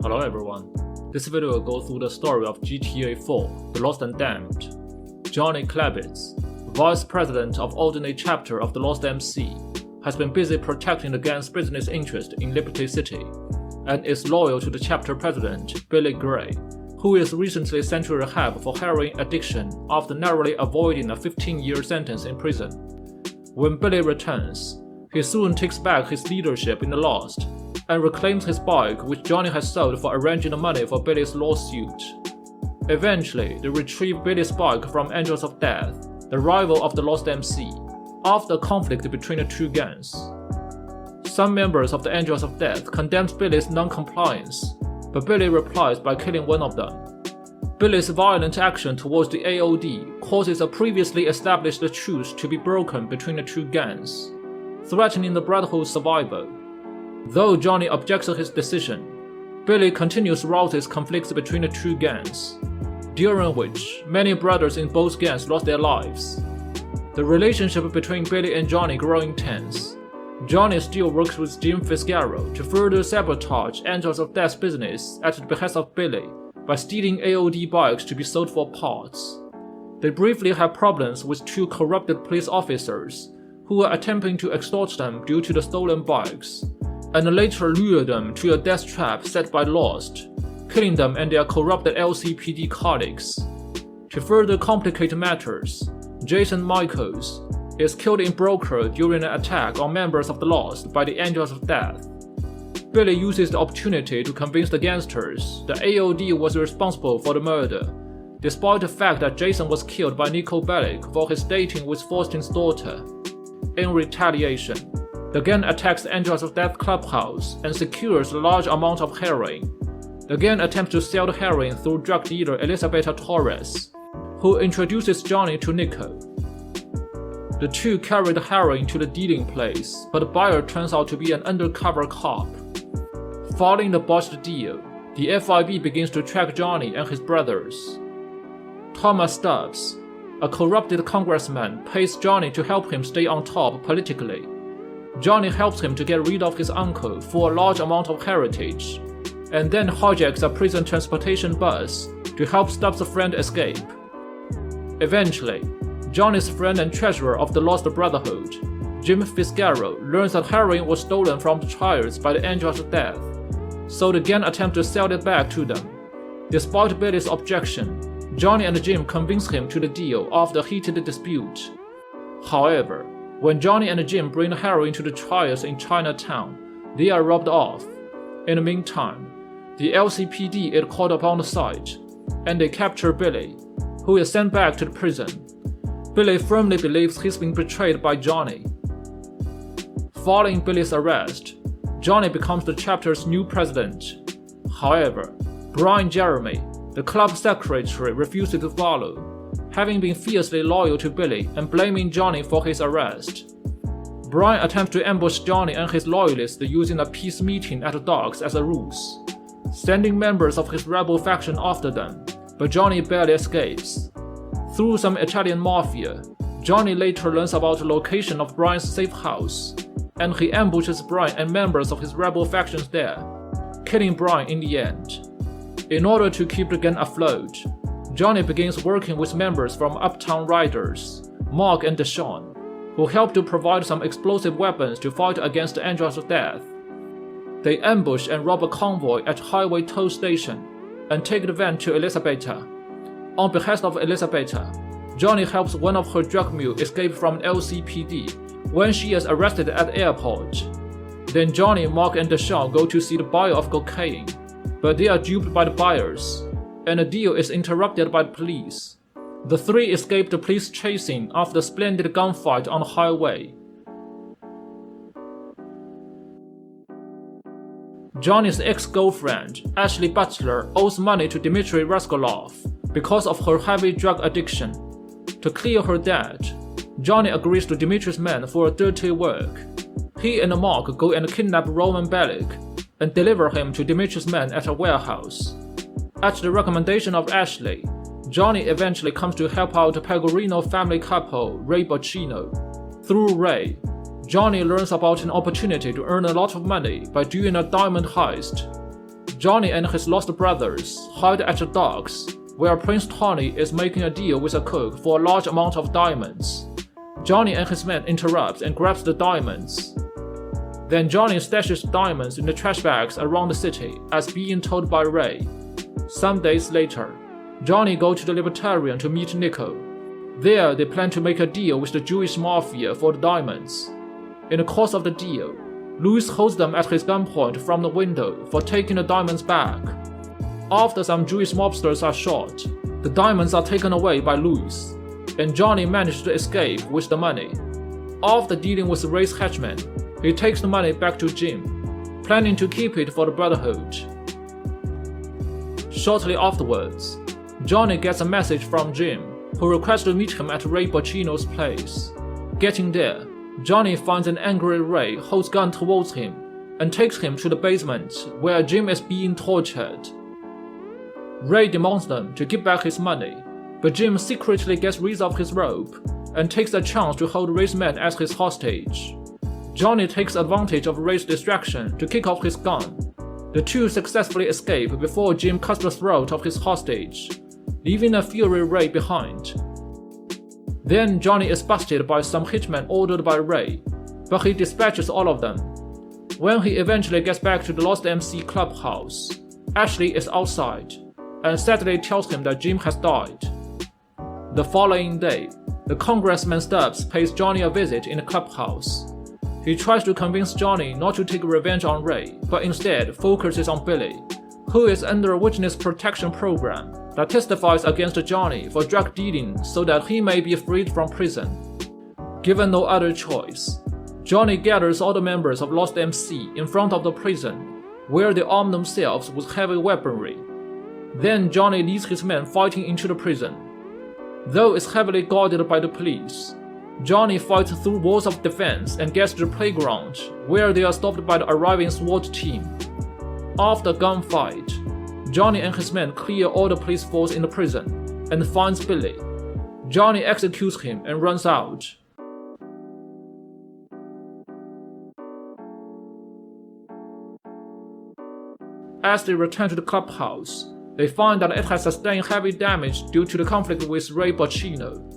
Hello everyone, this video will go through the story of GTA 4, The Lost and Damned. Johnny Klebitz, Vice President of Ordinary Chapter of the Lost MC, has been busy protecting the gang's business interest in Liberty City, and is loyal to the chapter president, Billy Gray, who is recently sent to rehab for heroin addiction after narrowly avoiding a 15-year sentence in prison. When Billy returns, he soon takes back his leadership in the Lost, and reclaims his bike, which Johnny has sold for arranging the money for Billy's lawsuit. Eventually, they retrieve Billy's bike from Angels of Death, the rival of the Lost MC, after a conflict between the two gangs. Some members of the Angels of Death condemn Billy's non-compliance, but Billy replies by killing one of them. Billy's violent action towards the AOD causes a previously established truce to be broken between the two gangs, threatening the Brotherhood's survival. Though Johnny objects to his decision, Billy continues Rouse's conflicts between the two gangs, during which many brothers in both gangs lost their lives. The relationship between Billy and Johnny grows intense. Johnny still works with Jim Fitzgerald to further sabotage Angels of Death's business at the behest of Billy by stealing AOD bikes to be sold for parts. They briefly have problems with two corrupted police officers who are attempting to extort them due to the stolen bikes, and later lure them to a death trap set by Lost, killing them and their corrupted LCPD colleagues. To further complicate matters, Jason Michaels is killed in Broker during an attack on members of the Lost by the Angels of Death. Billy uses the opportunity to convince the gangsters that AOD was responsible for the murder, despite the fact that Jason was killed by Nico Bellic for his dating with Faustin's daughter. In retaliation, the gang attacks the Angels of Death clubhouse and secures a large amount of heroin. The gang attempts to sell the heroin through drug dealer Elisabetta Torres, who introduces Johnny to Nico. The two carry the heroin to the dealing place, but the buyer turns out to be an undercover cop. Following the botched deal, the FIB begins to track Johnny and his brothers. Thomas Stubbs, a corrupted congressman, pays Johnny to help him stay on top politically. Johnny helps him to get rid of his uncle for a large amount of heritage, and then hijacks a prison transportation bus to help Stubbs' friend escape. Eventually, Johnny's friend and treasurer of the Lost Brotherhood, Jim Fitzgerald, learns that heroin was stolen from the trials by the Angels of Death, so the gang attempts to sell it back to them. Despite Billy's objection, Johnny and Jim convince him to the deal after a heated dispute. However, when Johnny and Jim bring the heroin to the trials in Chinatown, they are robbed off. In the meantime, the LCPD is called upon the site, and they capture Billy, who is sent back to the prison. Billy firmly believes he's been betrayed by Johnny. Following Billy's arrest, Johnny becomes the chapter's new president. However, Brian Jeremy, the club secretary, refuses to follow, having been fiercely loyal to Billy and blaming Johnny for his arrest. Brian attempts to ambush Johnny and his loyalists using a peace meeting at the docks as a ruse, sending members of his rebel faction after them, but Johnny barely escapes. Through some Italian mafia, Johnny later learns about the location of Brian's safe house, and he ambushes Brian and members of his rebel factions there, killing Brian in the end. In order to keep the gang afloat, Johnny begins working with members from Uptown Riders, Mark and Deshawn, who help to provide some explosive weapons to fight against the Angels of Death. They ambush and rob a convoy at Highway Toll Station and take the van to Elisabetta. On behest of Elisabetta, Johnny helps one of her drug mules escape from LCPD when she is arrested at the airport. Then Johnny, Mark and Deshawn go to see the buyer of cocaine, but they are duped by the buyers, and the deal is interrupted by the police. The three escape the police chasing after a splendid gunfight on the highway. Johnny's ex-girlfriend, Ashley Butler, owes money to Dmitry Raskolov because of her heavy drug addiction. To clear her debt, Johnny agrees to Dmitry's men for dirty work. He and Mark go and kidnap Roman Bellic and deliver him to Dmitry's men at a warehouse. At the recommendation of Ashley, Johnny eventually comes to help out the Pegorino family couple Ray Boccino. Through Ray, Johnny learns about an opportunity to earn a lot of money by doing a diamond heist. Johnny and his lost brothers hide at the docks, where Prince Tony is making a deal with a cook for a large amount of diamonds. Johnny and his men interrupt and grabs the diamonds. Then Johnny stashes diamonds in the trash bags around the city, as being told by Ray. Some days later, Johnny goes to the Libertarian to meet Nico. There, they plan to make a deal with the Jewish mafia for the diamonds. In the course of the deal, Louis holds them at his gunpoint from the window for taking the diamonds back. After some Jewish mobsters are shot, the diamonds are taken away by Louis, and Johnny manages to escape with the money. After dealing with Ray's henchmen, he takes the money back to Jim, planning to keep it for the Brotherhood. Shortly afterwards, Johnny gets a message from Jim, who requests to meet him at Ray Boccino's place. Getting there, Johnny finds an angry Ray holds gun towards him and takes him to the basement where Jim is being tortured. Ray demands them to give back his money, but Jim secretly gets rid of his rope and takes the chance to hold Ray's men as his hostage. Johnny takes advantage of Ray's distraction to kick off his gun. The two successfully escape before Jim cuts the throat of his hostage, leaving a furious Ray behind. Then Johnny is busted by some hitmen ordered by Ray, but he dispatches all of them. When he eventually gets back to the Lost MC clubhouse, Ashley is outside, and sadly tells him that Jim has died. The following day, the Congressman Stubbs pays Johnny a visit in the clubhouse. He tries to convince Johnny not to take revenge on Ray, but instead focuses on Billy, who is under a witness protection program that testifies against Johnny for drug dealing so that he may be freed from prison. Given no other choice, Johnny gathers all the members of Lost MC in front of the prison, where they arm themselves with heavy weaponry. Then Johnny leads his men fighting into the prison. Though it's heavily guarded by the police, Johnny fights through walls of defense and gets to the playground, where they are stopped by the arriving SWAT team. After a gunfight, Johnny and his men clear all the police force in the prison and finds Billy. Johnny executes him and runs out. As they return to the clubhouse, they find that it has sustained heavy damage due to the conflict with Ray Boccino.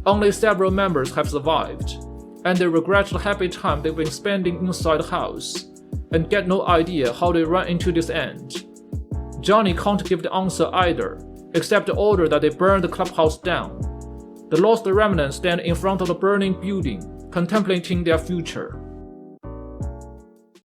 Only several members have survived, and they regret the happy time they've been spending inside the house, and get no idea how they run into this end. Johnny can't give the answer either, except the order that they burn the clubhouse down. The lost remnants stand in front of the burning building, contemplating their future.